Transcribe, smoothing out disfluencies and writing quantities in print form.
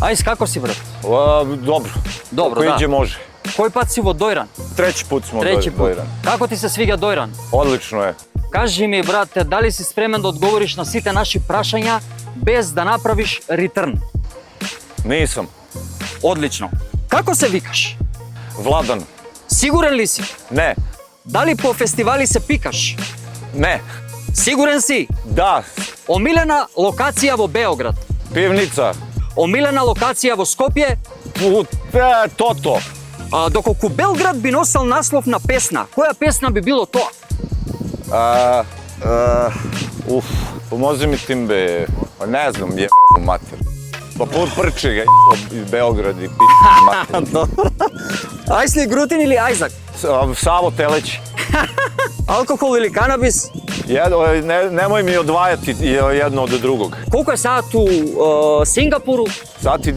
Ajs, kako si, brat? Dobro. Dobro, Ako da. iđe, može. Koji put si vo Dojran? Treći put smo Treći put. Dojran. Kako ti se sviđa Dojran? Odlično je. Kaži mi, brate, da li si spreman da odgovoriš na site naši prašanja bez da napraviš return? Nisam. Odlično. Kako se vikaš? Vladan. Siguran li si? Ne. Da li po festivali se pikaš? Ne. Siguran si? Da. Omiljena lokacija vo Beograd? Pivnica. Omiljena lokacija vo Skopje? Toto. Доколку Белград би носел наслов на песна, која песна би било тоа? Pomozi mi tim be. Ne znam, je mater. Pa prči ga iz Beograd i mater. Добро. Ајсли Грутин или Ајзак? Savo Teleći. Алкохол или канабис? Nemoj mi odvajati jedno od drugog. Колку е саат у Сингапуру? Sad ti